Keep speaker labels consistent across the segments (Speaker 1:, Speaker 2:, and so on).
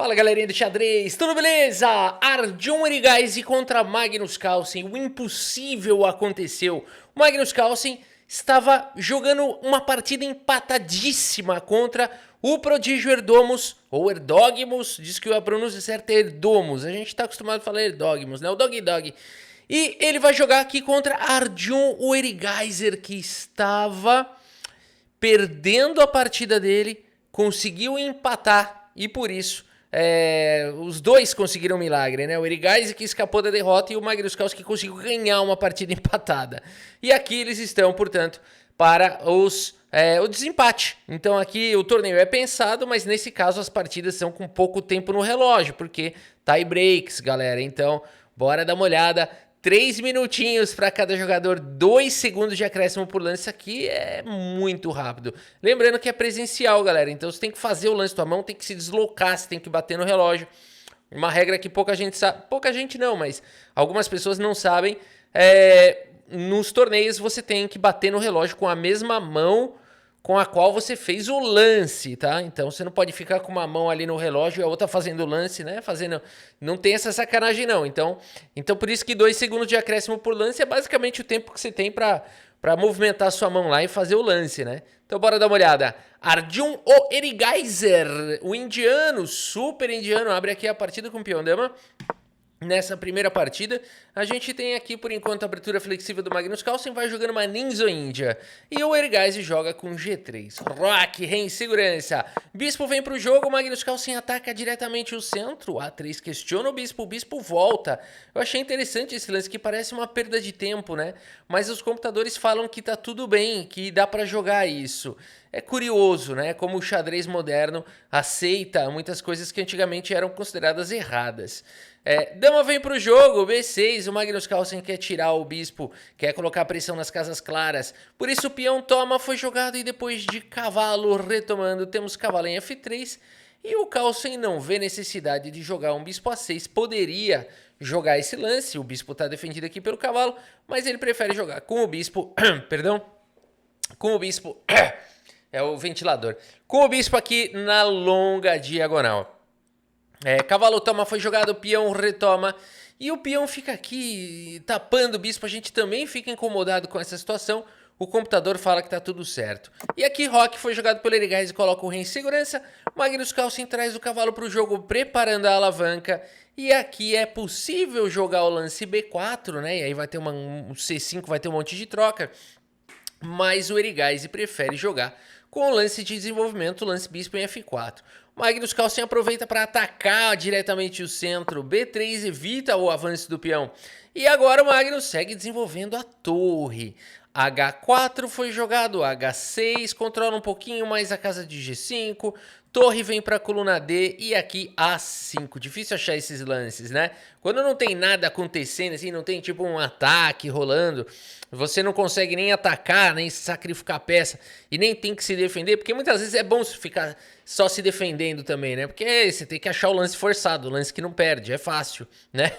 Speaker 1: Fala galerinha do xadrez, tudo beleza? Arjun Erigaisi contra Magnus Carlsen, o impossível aconteceu. O Magnus Carlsen estava jogando uma partida empatadíssima contra o prodígio Erdomus, ou Erdogmus, diz que a pronúncia certa é Erdomus, a gente tá acostumado a falar Erdogmus, né? O Dog Dog. E ele vai jogar aqui contra Arjun Erigaisi, que estava perdendo a partida dele, conseguiu empatar e por isso os dois conseguiram um milagre, né? O Erigaisi que escapou da derrota e o Magnus Carlsen que conseguiu ganhar uma partida empatada. E aqui eles estão, portanto, para o desempate. Então aqui o torneio é pensado, mas nesse caso as partidas são com pouco tempo no relógio, porque tie breaks, galera. Então, bora dar uma olhada. 3 minutinhos para cada jogador, 2 segundos de acréscimo por lance, isso aqui é muito rápido. Lembrando que é presencial, galera, então você tem que fazer o lance com a mão, tem que se deslocar, você tem que bater no relógio. Uma regra que pouca gente sabe, pouca gente não, mas algumas pessoas não sabem, nos torneios você tem que bater no relógio com a mesma mão com a qual você fez o lance, tá? Então você não pode ficar com uma mão ali no relógio e a outra fazendo o lance, né? Não tem essa sacanagem não. Então por isso que 2 segundos de acréscimo por lance é basicamente o tempo que você tem para movimentar a sua mão lá e fazer o lance, né? Então bora dar uma olhada. Arjun Erigaisi, o indiano, super indiano, abre aqui a partida com o peão dama. Nessa primeira partida, a gente tem aqui, por enquanto, a abertura flexível do Magnus Carlsen, vai jogando uma Ninja Índia. E o Erigaisi joga com G3. Rock, rei em segurança. Bispo vem pro jogo, o Magnus Carlsen ataca diretamente o centro. A3 questiona o bispo volta. Eu achei interessante esse lance, que parece uma perda de tempo, né? Mas os computadores falam que tá tudo bem, que dá pra jogar isso. É curioso, né? Como o xadrez moderno aceita muitas coisas que antigamente eram consideradas erradas. Dama vem pro jogo, B6, o Magnus Carlsen quer tirar o bispo, quer colocar pressão nas casas claras. Por isso o peão toma, foi jogado e depois de cavalo retomando, temos cavalo em F3. E o Carlsen não vê necessidade de jogar um bispo A6, poderia jogar esse lance, o bispo tá defendido aqui pelo cavalo, mas ele prefere jogar com o bispo, perdão, com o bispo, é o ventilador, com o bispo aqui na longa diagonal. Cavalo toma, foi jogado, peão retoma. E o peão fica aqui tapando o bispo. A gente também fica incomodado com essa situação. O computador fala que tá tudo certo. E aqui Rock foi jogado pelo Erigaisi e coloca o rei em segurança. Magnus Carlsen traz o cavalo para o jogo, preparando a alavanca. E aqui é possível jogar o lance B4, né? E aí vai ter um C5, vai ter um monte de troca. Mas o Erigaisi prefere jogar com o lance de desenvolvimento, o lance bispo em F4. Magnus Carlsen aproveita para atacar diretamente o centro. B3 evita o avanço do peão. E agora o Magnus segue desenvolvendo a torre. H4 foi jogado, H6 controla um pouquinho mais a casa de G5. Torre vem para a coluna D e aqui A5. Difícil achar esses lances, né? Quando não tem nada acontecendo, assim, não tem tipo um ataque rolando, você não consegue nem atacar, nem sacrificar peça e nem tem que se defender, porque muitas vezes é bom ficar só se defendendo também, né? Porque você tem que achar o lance forçado, o lance que não perde, é fácil, né?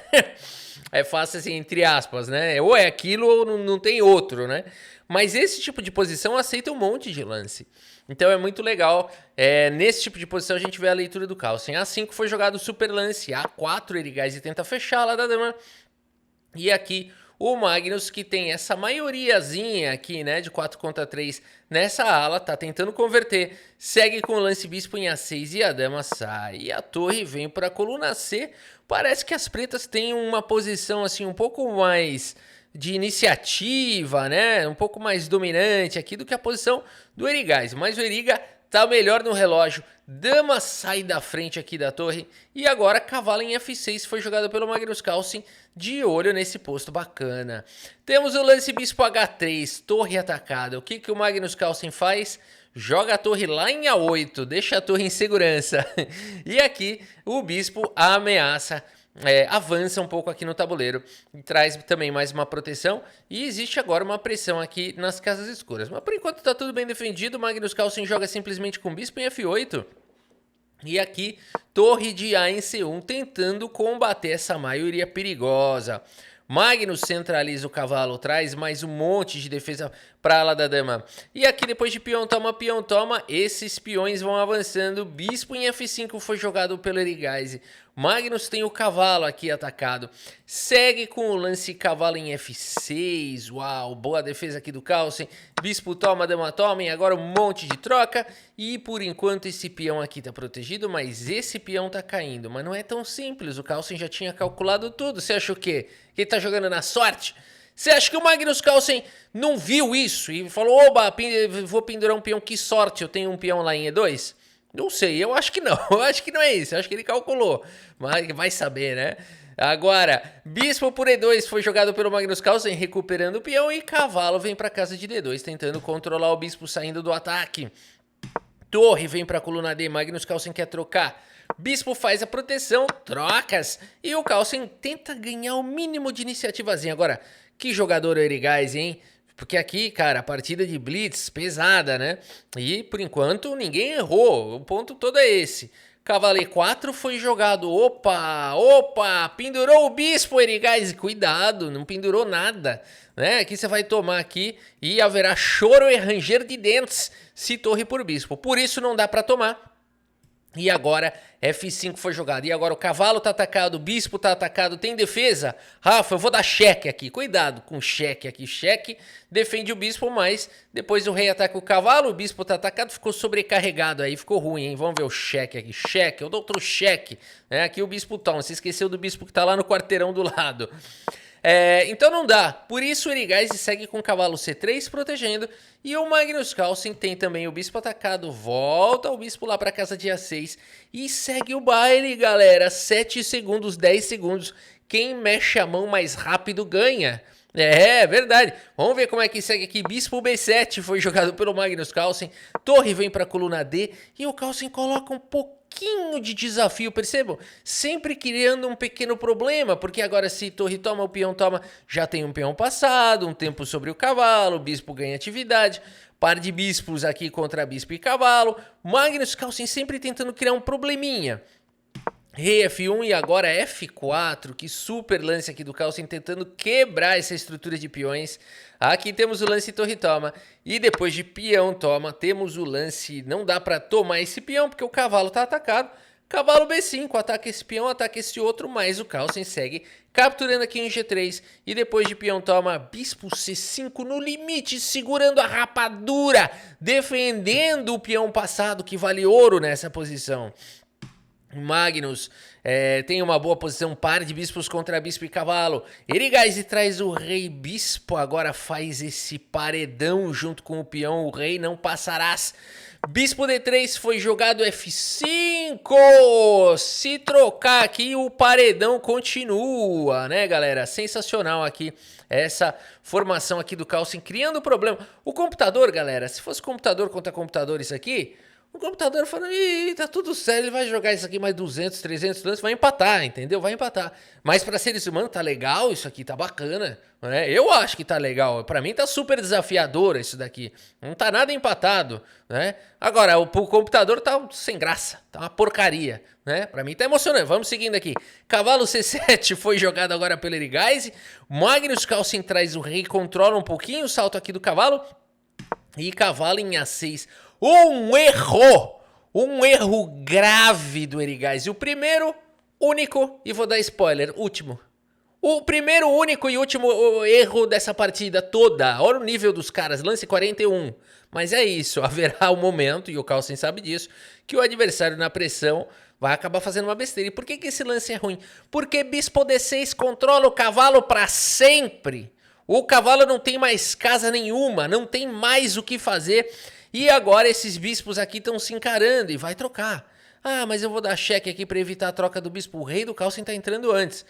Speaker 1: É fácil assim, entre aspas, né? Ou é aquilo ou não tem outro, né? Mas esse tipo de posição aceita um monte de lance. Então é muito legal. Nesse tipo de posição a gente vê a leitura do Carlsen. A5 foi jogado super lance. A4 Erigaisi tenta fechar lá da dama. E aqui o Magnus, que tem essa maioriazinha aqui, né, de 4 contra 3 nessa ala, tá tentando converter. Segue com o lance bispo em A6 e a dama sai. E a torre vem para a coluna C. Parece que as pretas têm uma posição assim um pouco mais de iniciativa, né? Um pouco mais dominante aqui do que a posição do Erigaisi. Mas o Eriga tá melhor no relógio. Dama sai da frente aqui da torre. E agora cavalo em F6 foi jogado pelo Magnus Carlsen. De olho nesse posto bacana. Temos o lance bispo H3, torre atacada. O que o Magnus Carlsen faz? Joga a torre lá em A8, deixa a torre em segurança. E aqui o bispo ameaça. Avança um pouco aqui no tabuleiro e traz também mais uma proteção. E existe agora uma pressão aqui nas casas escuras. Mas por enquanto está tudo bem defendido. Magnus Carlsen joga simplesmente com bispo em F8. E aqui torre de A em C1 tentando combater essa maioria perigosa. Magnus centraliza o cavalo, traz mais um monte de defesa pra ala da dama. E aqui depois de peão toma, esses peões vão avançando. Bispo em F5 foi jogado pelo Erigaise. Magnus tem o cavalo aqui atacado. Segue com o lance cavalo em F6. Uau, boa defesa aqui do Carlsen. Bispo toma, dama toma. E agora um monte de troca. E por enquanto esse peão aqui tá protegido, mas esse peão tá caindo. Mas não é tão simples. O Carlsen já tinha calculado tudo. Você acha o quê? Que ele tá jogando na sorte? Você acha que o Magnus Carlsen não viu isso e falou, oba, vou pendurar um peão, que sorte, eu tenho um peão lá em E2? Não sei, eu acho que não, eu acho que não é isso, eu acho que ele calculou, mas vai saber, né? Agora, bispo por E2 foi jogado pelo Magnus Carlsen, recuperando o peão, e cavalo vem para casa de D2, tentando controlar o bispo saindo do ataque. Torre vem para a coluna D, Magnus Carlsen quer trocar. Bispo faz a proteção, trocas, e o Carlsen tenta ganhar o mínimo de iniciativazinha. Agora, que jogador o Erigaise, hein? Porque aqui, cara, a partida de Blitz pesada, né? E, por enquanto, ninguém errou. O ponto todo é esse. Cavalo E4 foi jogado. Opa! Pendurou o bispo, Erigaise. Cuidado, não pendurou nada. Né? Aqui você vai tomar aqui e haverá choro e ranger de dentes se torre por bispo. Por isso não dá pra tomar. E agora F5 foi jogado. E agora o cavalo tá atacado, o bispo tá atacado, tem defesa? Rafa, eu vou dar cheque aqui. Cuidado com o cheque aqui. Cheque defende o bispo, mas depois o rei ataca o cavalo, o bispo tá atacado, ficou sobrecarregado aí, ficou ruim, hein? Vamos ver o cheque aqui. Cheque, eu dou outro cheque. Aqui o bispo toma. Você esqueceu do bispo que tá lá no quarteirão do lado. Então não dá, por isso o Erigaise segue com o cavalo C3 protegendo, e o Magnus Carlsen tem também o bispo atacado, volta o bispo lá para casa de A6 e segue o baile, galera. 7 segundos, 10 segundos, quem mexe a mão mais rápido ganha. É verdade, vamos ver como é que segue aqui. Bispo B7 foi jogado pelo Magnus Carlsen, torre vem para a coluna D e o Carlsen coloca um pouquinho de desafio, percebam? Sempre criando um pequeno problema, porque agora se torre toma, o peão toma, já tem um peão passado, um tempo sobre o cavalo, o bispo ganha atividade, par de bispos aqui contra bispo e cavalo, Magnus Carlsen sempre tentando criar um probleminha. Rei F1 e agora F4, que super lance aqui do Carlsen tentando quebrar essa estrutura de peões. Aqui temos o lance torre toma e depois de peão toma temos o lance, não dá para tomar esse peão porque o cavalo tá atacado. Cavalo B5, ataca esse peão, ataca esse outro, mas o Carlsen segue capturando aqui em G3 e depois de peão toma bispo C5 no limite, segurando a rapadura, defendendo o peão passado que vale ouro nessa posição. Magnus tem uma boa posição, par de bispos contra bispo e cavalo. Erigaise traz o rei bispo, agora faz esse paredão junto com o peão, o rei não passarás. Bispo D3 foi jogado F5, se trocar aqui o paredão continua, né galera? Sensacional aqui essa formação aqui do Carlsen, criando problema. O computador, galera, se fosse computador contra computador isso aqui, o computador falando, ih, tá tudo certo, ele vai jogar isso aqui mais 200, 300 lances, vai empatar, entendeu? Vai empatar. Mas pra seres humanos tá legal isso aqui, tá bacana, né? Eu acho que tá legal, pra mim tá super desafiador isso daqui. Não tá nada empatado, né? Agora, o computador tá sem graça, tá uma porcaria, né? Pra mim tá emocionante, vamos seguindo aqui. Cavalo C7 foi jogado agora pelo Erigaise, Magnus Carlsen traz o rei, controla um pouquinho o salto aqui do cavalo, e cavalo em A6. Um erro grave do Erigaise. O primeiro, único, e vou dar spoiler, último. O primeiro, único e último erro dessa partida toda. Olha o nível dos caras, lance 41. Mas é isso, haverá um momento, e o Carlsen sabe disso, que o adversário na pressão vai acabar fazendo uma besteira. E por que esse lance é ruim? Porque bispo D6 controla o cavalo para sempre. O cavalo não tem mais casa nenhuma, não tem mais o que fazer. E agora esses bispos aqui estão se encarando e vai trocar. Ah, mas eu vou dar cheque aqui para evitar a troca do bispo. O rei do Carlsen está entrando antes.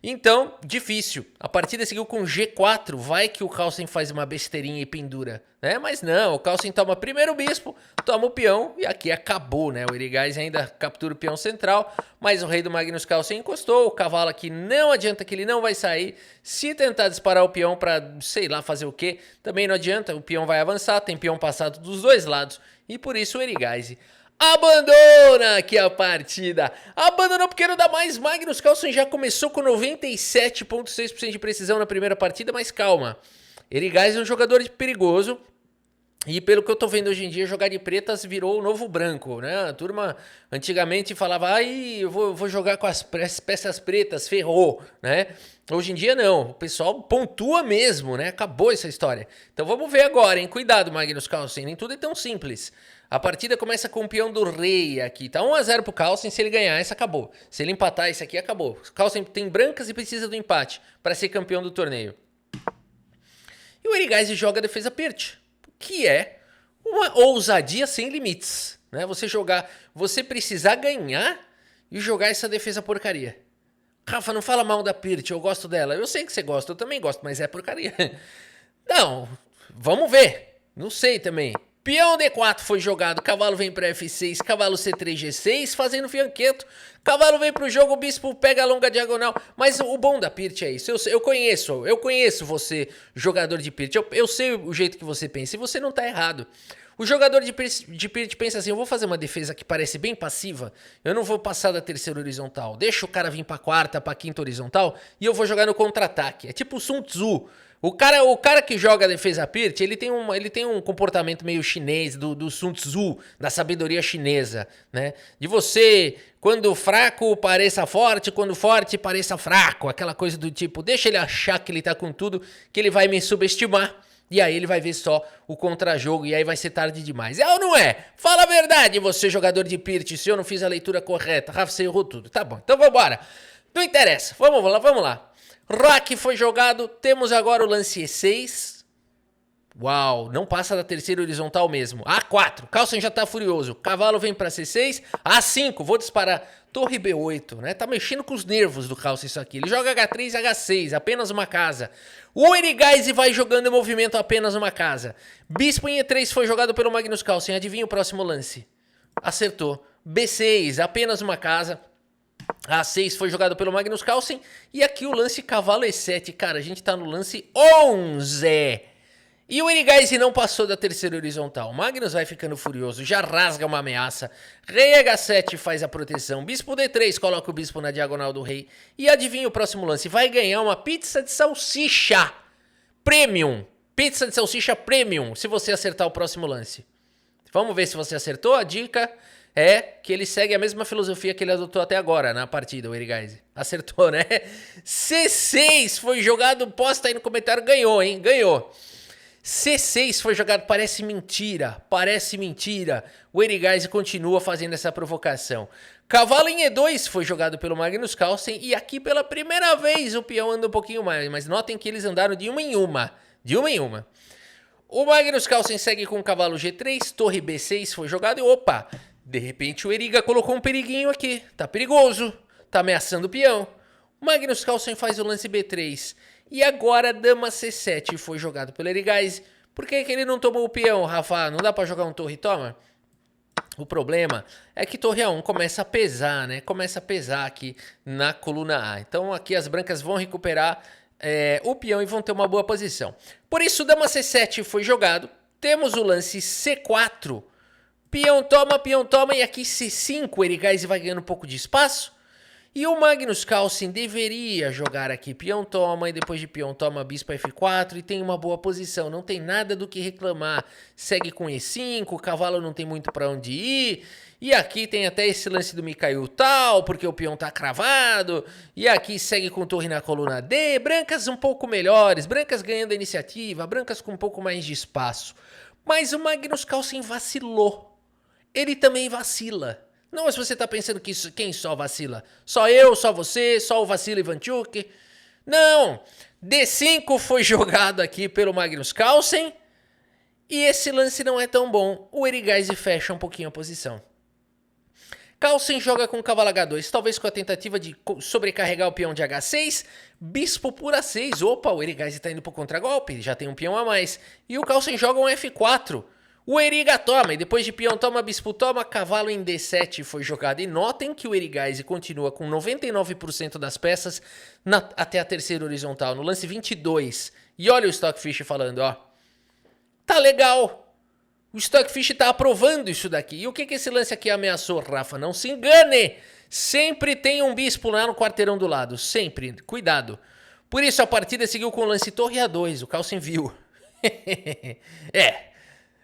Speaker 1: Então, difícil. A partida seguiu com G4. Vai que o Carlsen faz uma besteirinha e pendura, né? Mas não, o Carlsen toma primeiro o bispo, toma o peão e aqui acabou, né? O Erigaise ainda captura o peão central, mas o rei do Magnus Carlsen encostou. O cavalo aqui não adianta, que ele não vai sair. Se tentar disparar o peão para, sei lá, fazer o quê, também não adianta. O peão vai avançar, tem peão passado dos dois lados. E por isso o Erigaise abandona aqui a partida. Abandonou porque não dá mais. Magnus Carlsen já começou com 97,6% de precisão na primeira partida, mas calma. Erigais é um jogador perigoso. E pelo que eu tô vendo hoje em dia, jogar de pretas virou o novo branco, né? A turma antigamente falava, ai, eu vou jogar com as peças pretas, ferrou, né? Hoje em dia não, o pessoal pontua mesmo, né? Acabou essa história. Então vamos ver agora, hein? Cuidado, Magnus Carlsen, nem tudo é tão simples. A partida começa com o peão do rei aqui, tá 1-0 pro Carlsen, se ele ganhar, essa acabou. Se ele empatar, esse aqui acabou. O Carlsen tem brancas e precisa do empate para ser campeão do torneio. E o Erigais joga a defesa Pirt, que é uma ousadia sem limites, né? Você precisar ganhar e jogar essa defesa porcaria. Rafa, não fala mal da Pirt, eu gosto dela. Eu sei que você gosta, eu também gosto, mas é porcaria. Não, vamos ver. Não sei também. Peão D4 foi jogado, cavalo vem para F6, cavalo C3, G6, fazendo fianqueto. Cavalo vem pro jogo, o bispo pega a longa diagonal. Mas o bom da Pirt é isso. Eu conheço você, jogador de Pirt. Eu sei o jeito que você pensa e você não tá errado. O jogador de Pirt pensa assim, eu vou fazer uma defesa que parece bem passiva, eu não vou passar da terceira horizontal, deixa o cara vir pra quarta, pra quinta horizontal e eu vou jogar no contra-ataque. É tipo o Sun Tzu. O cara que joga a defesa Pirt, ele tem um comportamento meio chinês, do Sun Tzu, da sabedoria chinesa, né? De você, quando fraco, pareça forte, quando forte, pareça fraco. Aquela coisa do tipo, deixa ele achar que ele tá com tudo, que ele vai me subestimar. E aí ele vai ver só o contra-jogo e aí vai ser tarde demais. É ou não é? Fala a verdade, você jogador de Pirt, se eu não fiz a leitura correta. Rafa, você errou tudo. Tá bom, então vambora. Não interessa, vamos lá. Roque foi jogado, temos agora o lance E6. Uau, não passa da terceira horizontal mesmo. A4, Carlsen já tá furioso. Cavalo vem pra C6. A5, vou disparar. Torre B8, né? Tá mexendo com os nervos do Carlsen isso aqui. Ele joga H3 e H6, apenas uma casa. O Erigais vai jogando em movimento apenas uma casa. Bispo em E3 foi jogado pelo Magnus Carlsen. Adivinha o próximo lance? Acertou. B6, apenas uma casa. A6 foi jogado pelo Magnus Carlsen. E aqui o lance cavalo E7. Cara, a gente tá no lance 11. E o Erigais não passou da terceira horizontal. O Magnus vai ficando furioso, já rasga uma ameaça. Rei H7 faz a proteção. Bispo D3 coloca o bispo na diagonal do rei. E adivinha o próximo lance? Vai ganhar uma pizza de salsicha premium. Pizza de salsicha premium, se você acertar o próximo lance. Vamos ver se você acertou. A dica é que ele segue a mesma filosofia que ele adotou até agora na partida, o Erigais. Acertou, né? C6 foi jogado, posta aí no comentário, ganhou, hein? Ganhou. C6 foi jogado, parece mentira. O Erigais continua fazendo essa provocação. Cavalo em E2 foi jogado pelo Magnus Carlsen e aqui pela primeira vez o peão anda um pouquinho mais, mas notem que eles andaram de uma em uma. O Magnus Carlsen segue com o cavalo G3, torre B6 foi jogado e opa, de repente o Eriga colocou um periguinho aqui. Tá perigoso, tá ameaçando o peão. O Magnus Carlsen faz o lance B3. E agora dama C7 foi jogado pelo Erigais. Por que ele não tomou o peão, Rafa? Não dá pra jogar um torre toma? O problema é que torre A1 começa a pesar, né? Começa a pesar aqui na coluna A. Então aqui as brancas vão recuperar o peão e vão ter uma boa posição. Por isso dama C7 foi jogado. Temos o lance C4. Peão toma e aqui C5 o Erigais vai ganhando um pouco de espaço. E o Magnus Carlsen deveria jogar aqui peão toma e depois de peão toma bispo F4 e tem uma boa posição, não tem nada do que reclamar. Segue com E5, o cavalo não tem muito para onde ir. E aqui tem até esse lance do Mikhail Tal, porque o peão tá cravado. E aqui segue com torre na coluna D, brancas um pouco melhores, brancas ganhando a iniciativa, brancas com um pouco mais de espaço. Mas o Magnus Carlsen vacilou. Ele também vacila. Não, mas você tá pensando que quem só vacila? Só eu, só você, só o Vassili Ivanchuk? Não! D5 foi jogado aqui pelo Magnus Carlsen. E esse lance não é tão bom. O Erigais fecha um pouquinho a posição. Carlsen joga com o cavalo H2, talvez com a tentativa de sobrecarregar o peão de H6. Bispo por A6. Opa, o Erigais tá indo pro contragolpe, já tem um peão a mais. E o Carlsen joga um F4. O Eriga toma, e depois de peão toma, bispo toma, cavalo em D7 foi jogado. E notem que o Erigais continua com 99% das peças até a terceira horizontal, no lance 22. E olha o Stockfish falando, ó. Tá legal. O Stockfish tá aprovando isso daqui. E o que esse lance aqui ameaçou, Rafa? Não se engane. Sempre tem um bispo lá no quarteirão do lado. Sempre. Cuidado. Por isso a partida seguiu com o lance torre A2, o Carlsen viu.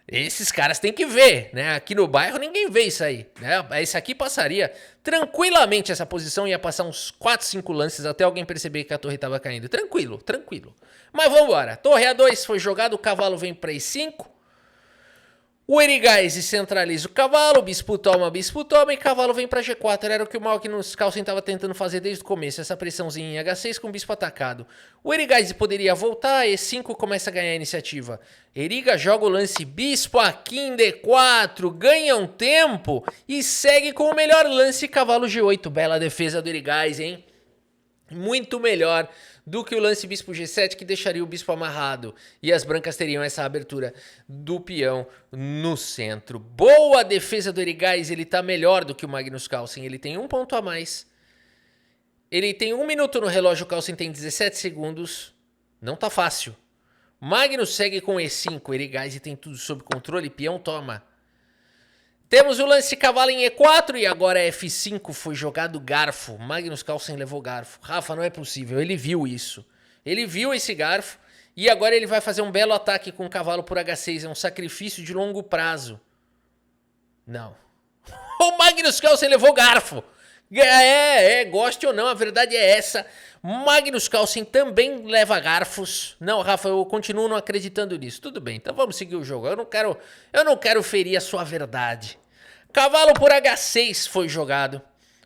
Speaker 1: Esses caras têm que ver, né? Aqui no bairro ninguém vê isso aí, né? Esse aqui passaria tranquilamente, essa posição ia passar uns 4, 5 lances até alguém perceber que a torre estava caindo. Tranquilo, tranquilo. Mas vamos embora. Torre A2 foi jogado, o cavalo vem para E5. O Erigaise centraliza o cavalo, bispo toma e cavalo vem para G4. Era o que o Magnus Carlsen estava tentando fazer desde o começo, essa pressãozinha em H6 com o bispo atacado. O Erigaise poderia voltar, E5 começa a ganhar a iniciativa. Eriga joga o lance bispo aqui em D4, ganha um tempo e segue com o melhor lance cavalo G8. Bela defesa do Erigaise, hein? Muito melhor do que o lance bispo G7, que deixaria o bispo amarrado. E as brancas teriam essa abertura do peão no centro. Boa defesa do Erigaise, ele tá melhor do que o Magnus Carlsen. Ele tem um ponto a mais. Ele tem 1 minuto no relógio, o Carlsen tem 17 segundos. Não tá fácil. Magnus segue com E5, Erigaise tem tudo sob controle, peão toma. Temos o lance cavalo em E4 e agora F5 foi jogado garfo. Magnus Carlsen levou garfo. Rafa, não é possível, ele viu isso. Ele viu esse garfo e agora ele vai fazer um belo ataque com o cavalo por H6. É um sacrifício de longo prazo. Não. O Magnus Carlsen levou garfo. Goste ou não, a verdade é essa. Magnus Carlsen também leva garfos. Não, Rafa, eu continuo não acreditando nisso. Tudo bem, então vamos seguir o jogo. Eu não quero ferir a sua verdade. Cavalo por H6 foi jogado.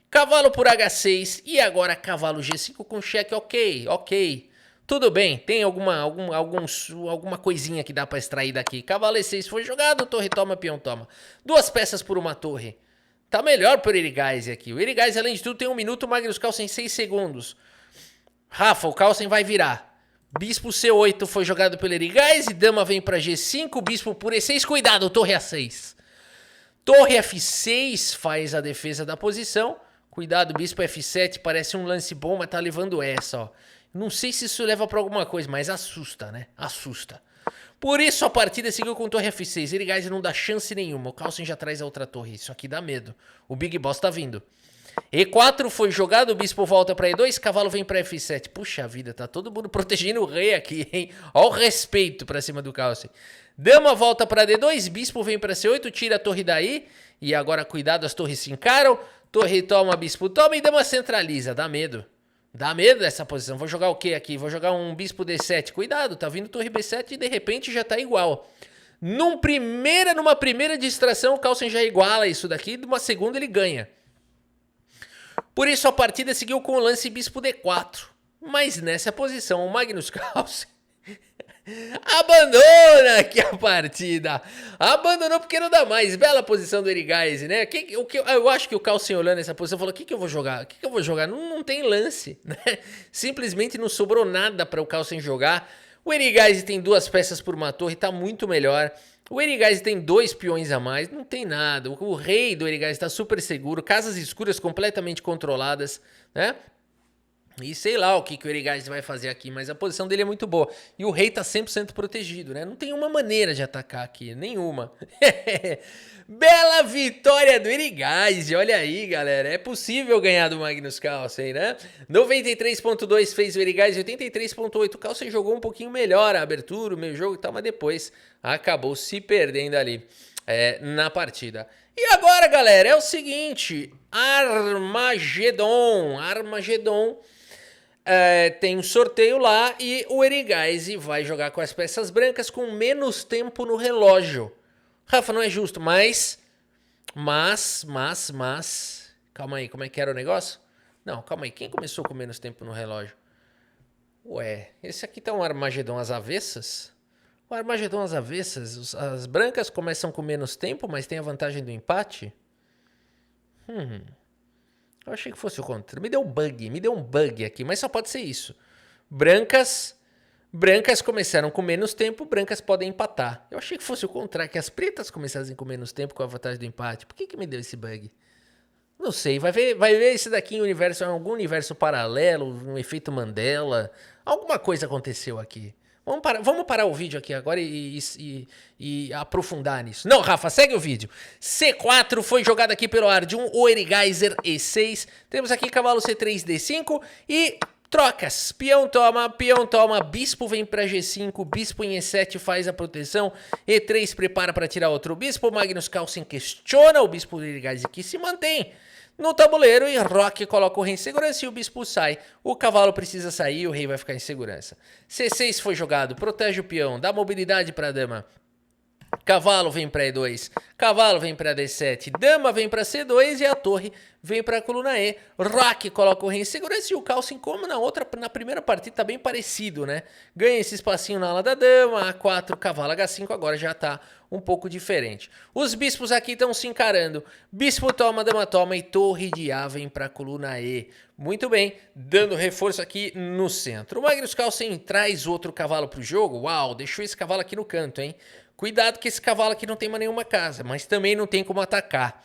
Speaker 1: Cavalo por H6 e agora cavalo G5 com cheque. Ok. Tudo bem, tem alguma coisinha que dá pra extrair daqui. Cavalo E6 foi jogado, torre toma, peão toma. 2 peças por uma torre. Tá melhor pro Erigaise aqui. O Erigaise, além de tudo, tem 1 minuto, o Magnus Carlsen 6 segundos. Rafa, o Carlsen vai virar. Bispo C8 foi jogado pelo Erigaise, dama vem para G5, bispo por E6, cuidado, torre A6. Torre F6 faz a defesa da posição. Cuidado, bispo F7, parece um lance bom, mas tá levando essa, ó. Não sei se isso leva pra alguma coisa, mas assusta, né? Assusta. Por isso a partida seguiu com torre F6. Erigaise não dá chance nenhuma. O Carlsen já traz a outra torre. Isso aqui dá medo. O Big Boss tá vindo. E4 foi jogado, o bispo volta para E2, cavalo vem para F7. Puxa vida, tá todo mundo protegendo o rei aqui, hein? Olha o respeito pra cima do Carlsen. Dama volta para D2, bispo vem para C8, tira a torre daí. E agora cuidado, as torres se encaram. Torre toma, bispo toma e dama centraliza. Dá medo. Dá medo dessa posição. Vou jogar o que aqui? Vou jogar um bispo D7. Cuidado, tá vindo torre B7 e de repente já tá igual. Numa primeira distração, o Carlsen já iguala isso daqui. Numa segunda ele ganha. Por isso a partida seguiu com o lance bispo D4. Mas nessa posição o Magnus Carlsen abandona aqui a partida. Abandonou porque não dá mais. Bela posição do Erigaise, né? Eu acho que o Carlsen olhando essa posição falou, o que eu vou jogar? Não tem lance, né? Simplesmente não sobrou nada para o Carlsen jogar. O Erigaise tem 2 peças por uma torre, tá muito melhor. O Erigaise tem 2 peões a mais, não tem nada. O rei do Erigaise está super seguro, casas escuras completamente controladas, né? E sei lá o que o Erigaise vai fazer aqui, mas a posição dele é muito boa. E o rei tá 100% protegido, né? Não tem uma maneira de atacar aqui, nenhuma. Bela vitória do Erigaise, olha aí, galera. É possível ganhar do Magnus Carlsen, né? 93.2 fez o Erigaise, 83.8. O Carlsen jogou um pouquinho melhor a abertura, o meio jogo e tal, mas depois acabou se perdendo ali na partida. E agora, galera, é o seguinte, Armagedon. Tem um sorteio lá e o Erigaise vai jogar com as peças brancas com menos tempo no relógio. Rafa, não é justo, mas... Calma aí, como é que era o negócio? Não, calma aí, quem começou com menos tempo no relógio? Ué, esse aqui tá um Armagedon às avessas? O Armagedon às avessas, as brancas começam com menos tempo, mas tem a vantagem do empate? Eu achei que fosse o contrário. Me deu um bug aqui, mas só pode ser isso. Brancas começaram com menos tempo, brancas podem empatar. Eu achei que fosse o contrário, que as pretas começassem com menos tempo com a vantagem do empate. Por que me deu esse bug? Não sei, vai ver esse daqui em algum universo paralelo, um efeito Mandela. Alguma coisa aconteceu aqui. Vamos parar o vídeo aqui agora e aprofundar nisso. Não, Rafa, segue o vídeo. C4 foi jogado aqui pelo Arjun, o Erigaise E6. Temos aqui cavalo C3, D5 e Trocas, peão toma, bispo vem para G5, bispo em E7 faz a proteção, E3 prepara para tirar outro bispo, Magnus Carlsen questiona o bispo do Erigaisi que se mantém no tabuleiro e Roque coloca o rei em segurança e o bispo sai. O cavalo precisa sair e o rei vai ficar em segurança. C6 foi jogado, protege o peão, dá mobilidade para a dama. Cavalo vem para E2, cavalo vem para D7, dama vem para C2 e a torre vem para a coluna E. Roque coloca o rei em segurança e o Carlsen, como na primeira partida, tá bem parecido, né? Ganha esse espacinho na ala da dama, A4, cavalo H5, agora já tá um pouco diferente. Os bispos aqui estão se encarando. Bispo toma, dama toma e torre de A vem para a coluna E. Muito bem, dando reforço aqui no centro. O Magnus Carlsen traz outro cavalo pro jogo. Uau, deixou esse cavalo aqui no canto, hein? Cuidado que esse cavalo aqui não tem mais nenhuma casa, mas também não tem como atacar.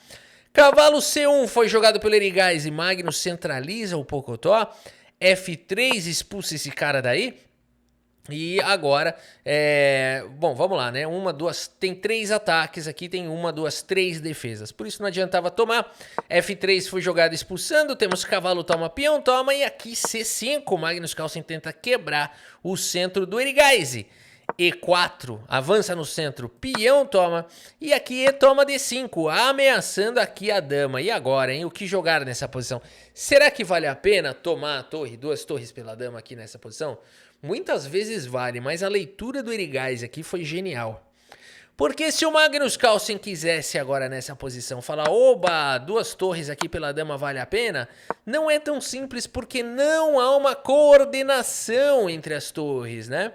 Speaker 1: Cavalo C1 foi jogado pelo Erigaisi, Magnus centraliza o Pocotó. F3 expulsa esse cara daí. E agora, bom, vamos lá, né? Uma, duas, tem 3 ataques aqui, tem uma, duas, 3 defesas. Por isso não adiantava tomar. F3 foi jogado expulsando, temos cavalo toma, peão toma. E aqui C5, Magnus Carlsen tenta quebrar o centro do Erigaisi. E4, avança no centro, peão toma, e aqui E toma D5, ameaçando aqui a dama. E agora, hein? O que jogar nessa posição? Será que vale a pena tomar a torre, 2 torres pela dama aqui nessa posição? Muitas vezes vale, mas a leitura do Erigaisi aqui foi genial. Porque se o Magnus Carlsen quisesse agora nessa posição falar, oba, 2 torres aqui pela dama vale a pena, não é tão simples porque não há uma coordenação entre as torres, né?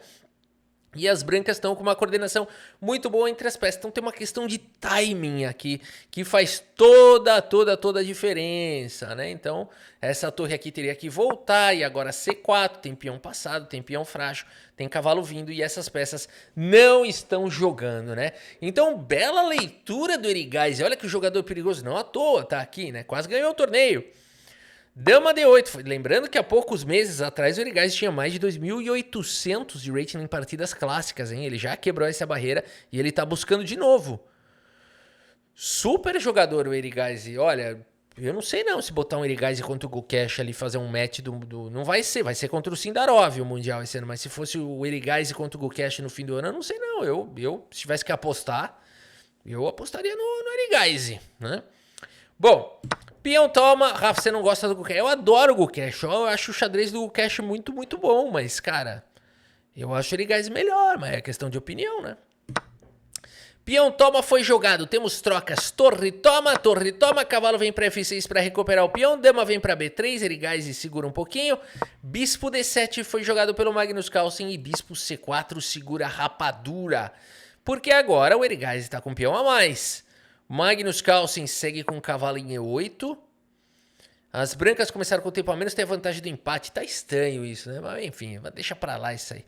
Speaker 1: E as brancas estão com uma coordenação muito boa entre as peças. Então tem uma questão de timing aqui que faz toda a diferença, né? Então essa torre aqui teria que voltar e agora C4, tem peão passado, tem peão frágil, tem cavalo vindo e essas peças não estão jogando, né? Então bela leitura do Erigaisi. Olha que o jogador perigoso não à toa tá aqui, né? Quase ganhou o torneio. Dama D8, lembrando que há poucos meses atrás o Erigaisi tinha mais de 2.800 de rating em partidas clássicas, hein? Ele já quebrou essa barreira e ele tá buscando de novo. Super jogador o Erigaisi, olha, eu não sei não se botar um Erigaisi contra o Gukesh ali, fazer um match não vai ser contra o Sindarov o Mundial esse ano, mas se fosse o Erigaisi contra o Gukesh no fim do ano, eu não sei não, eu se tivesse que apostar, eu apostaria no Erigaisi, né? Bom, peão toma, Rafa, você não gosta do Gukesh? Eu adoro o Gukesh, eu acho o xadrez do Gukesh muito, muito bom, mas, cara, eu acho o Erigaisi melhor, mas é questão de opinião, né? Peão toma foi jogado, temos trocas, torre toma, cavalo vem para F6 para recuperar o peão, dama vem para B3, Erigaisi segura um pouquinho, bispo D7 foi jogado pelo Magnus Carlsen e bispo C4 segura a rapadura, porque agora o Erigaisi está com peão a mais. Magnus Carlsen segue com o cavalo em E8. As brancas começaram com o tempo a menos, tem a vantagem do empate. Tá estranho isso, né? Mas enfim, deixa pra lá isso aí.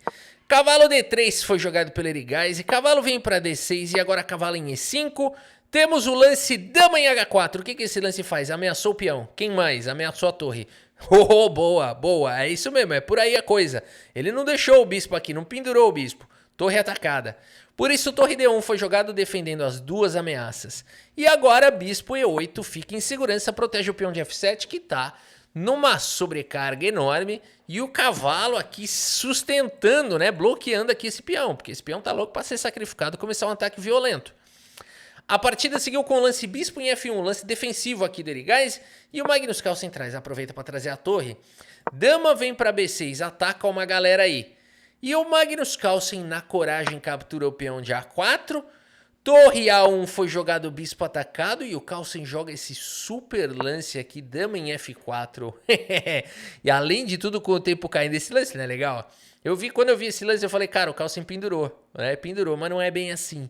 Speaker 1: Cavalo D3 foi jogado pelo Erigaisi. Cavalo vem pra D6 e agora cavalo em E5. Temos o lance dama em H4. O que esse lance faz? Ameaçou o peão. Quem mais? Ameaçou a torre. Oh, boa, boa. É isso mesmo, é por aí a coisa. Ele não deixou o bispo aqui, não pendurou o bispo. Torre atacada. Por isso, torre D1 foi jogado defendendo as 2 ameaças. E agora, bispo E8 fica em segurança, protege o peão de F7, que está numa sobrecarga enorme. E o cavalo aqui sustentando, né, bloqueando aqui esse peão, porque esse peão tá louco para ser sacrificado e começar um ataque violento. A partida seguiu com o lance bispo em F1, lance defensivo aqui do Erigaisi. E o Magnus Carlsen aproveita para trazer a torre. Dama vem para B6, ataca uma galera aí. E o Magnus Carlsen, na coragem, captura o peão de A4. Torre A1 foi jogado o bispo atacado. E o Carlsen joga esse super lance aqui, dama em F4. E além de tudo, com o tempo caindo, esse lance não é legal? Quando eu vi esse lance, eu falei, cara, o Carlsen pendurou. Pendurou, mas não é bem assim.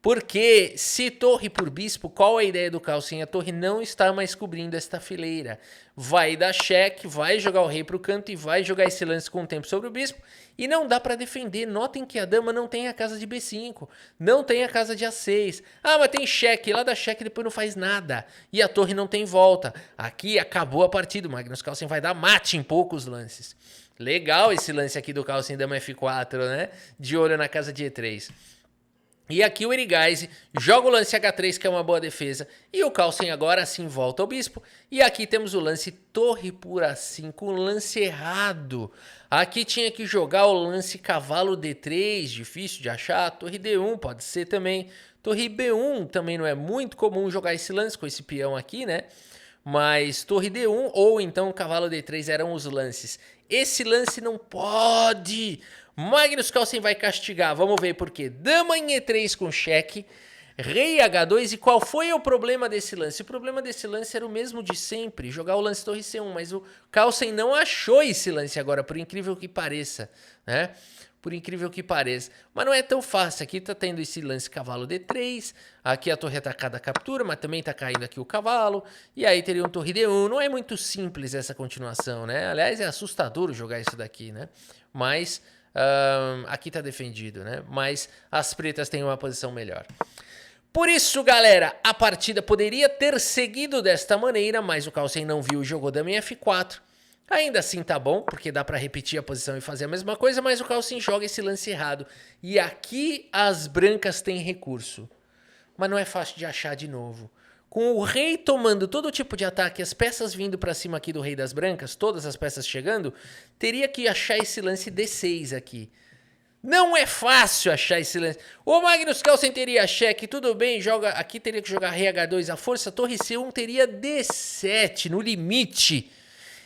Speaker 1: Porque se torre por bispo, qual é a ideia do Carlsen? A torre não está mais cobrindo esta fileira. Vai dar cheque, vai jogar o rei para o canto e vai jogar esse lance com o tempo sobre o bispo. E não dá para defender. Notem que a dama não tem a casa de B5, não tem a casa de A6. Ah, mas tem cheque, lá dá cheque e depois não faz nada. E a torre não tem volta. Aqui acabou a partida, o Magnus Carlsen vai dar mate em poucos lances. Legal esse lance aqui do Carlsen, dama F4, né? De olho na casa de E3. E aqui o Erigaise joga o lance H3, que é uma boa defesa. E o Carlsen agora sim volta ao bispo. E aqui temos o lance torre por A5, o lance errado. Aqui tinha que jogar o lance cavalo D3, difícil de achar. Torre D1 pode ser também. Torre B1 também não é muito comum jogar esse lance com esse peão aqui, né? Mas torre D1 ou então cavalo D3 eram os lances. Esse lance não pode. Magnus Carlsen vai castigar. Vamos ver por quê. Dama em E3 com cheque. Rei H2. E qual foi o problema desse lance? O problema desse lance era o mesmo de sempre. Jogar o lance torre C1. Mas o Carlsen não achou esse lance agora, por incrível que pareça, né? Por incrível que pareça. Mas não é tão fácil. Aqui tá tendo esse lance cavalo D3. Aqui a torre atacada captura, mas também tá caindo aqui o cavalo. E aí teria um torre D1. Não é muito simples essa continuação, né? Aliás, é assustador jogar isso daqui, né? Mas aqui tá defendido, né? Mas as pretas têm uma posição melhor. Por isso, galera, a partida poderia ter seguido desta maneira, mas o Carlsen não viu e jogou dama em F4. Ainda assim tá bom, porque dá pra repetir a posição e fazer a mesma coisa, mas o Carlsen joga esse lance errado. E aqui as brancas têm recurso. Mas não é fácil de achar de novo. Com o rei tomando todo tipo de ataque, as peças vindo pra cima aqui do rei das brancas, todas as peças chegando, teria que achar esse lance D6 aqui. Não é fácil achar esse lance. O Magnus Carlsen teria cheque, tudo bem, joga aqui teria que jogar rei H2 à força, torre C1 teria D7 no limite.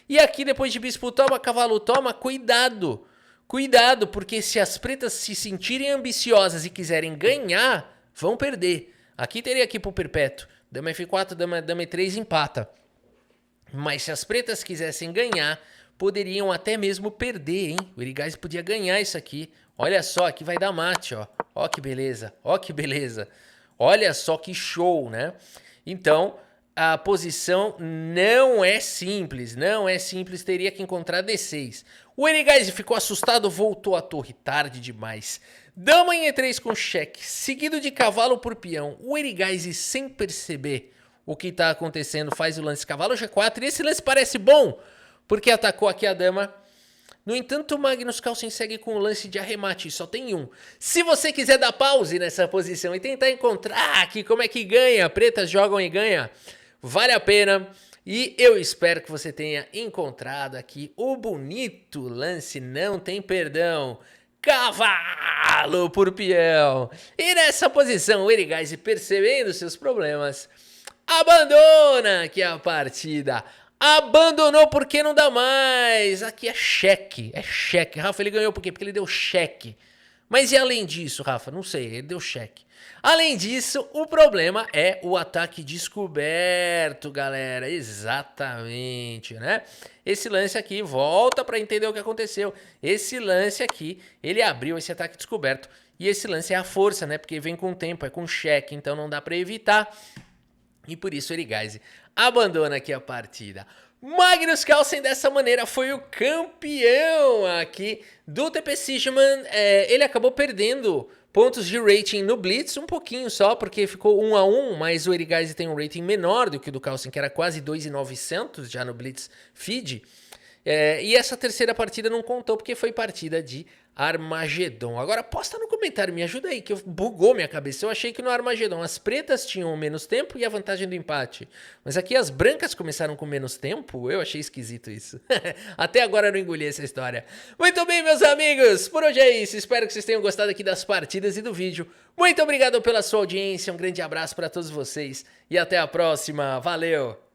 Speaker 1: E aqui depois de bispo toma, cavalo toma, cuidado. Cuidado, porque se as pretas se sentirem ambiciosas e quiserem ganhar, vão perder. Aqui teria aqui pro perpétuo. Dama F4, dama E3 empata. Mas se as pretas quisessem ganhar, poderiam até mesmo perder, hein? O Erigaise podia ganhar isso aqui. Olha só, aqui vai dar mate, ó. Ó que beleza, ó que beleza. Olha só que show, né? Então, a posição não é simples, teria que encontrar D6. O Erigaise ficou assustado, voltou à torre, tarde demais. Dama em E3 com cheque, seguido de cavalo por peão. O Erigaise, sem perceber o que está acontecendo, faz o lance cavalo G4. E esse lance parece bom, porque atacou aqui a dama. No entanto, o Magnus Carlsen segue com o lance de arremate, só tem um. Se você quiser dar pause nessa posição e tentar encontrar aqui como é que ganha, pretas jogam e ganha, vale a pena. E eu espero que você tenha encontrado aqui o bonito lance, não tem perdão. Cavalo por peão. E nessa posição, o Erigaise, percebendo seus problemas, abandona aqui a partida. Abandonou porque não dá mais. Aqui é cheque, é cheque. Rafa, ele ganhou por quê? Porque ele deu cheque. Mas e além disso, Rafa? Não sei, ele deu cheque. Além disso, o problema é o ataque descoberto, galera. Exatamente, né? Esse lance aqui, volta para entender o que aconteceu. Esse lance aqui, ele abriu esse ataque descoberto. E esse lance é a força, né? Porque vem com tempo, é com cheque, então não dá para evitar. E por isso o Erigaise abandona aqui a partida. Magnus Carlsen dessa maneira foi o campeão aqui do TP Siegemann. Ele acabou perdendo pontos de rating no Blitz, um pouquinho só, porque ficou 1 a 1, mas o Erigaise tem um rating menor do que o do Carlsen, que era quase 2.900 já no Blitz Feed. E essa terceira partida não contou porque foi partida de Armagedon. Agora posta no comentário, me ajuda aí, que bugou minha cabeça. Eu achei que no Armagedon as pretas tinham menos tempo e a vantagem do empate. Mas aqui as brancas começaram com menos tempo, eu achei esquisito isso. Até agora eu não engoli essa história. Muito bem, meus amigos, por hoje é isso. Espero que vocês tenham gostado aqui das partidas e do vídeo. Muito obrigado pela sua audiência, um grande abraço para todos vocês e até a próxima. Valeu!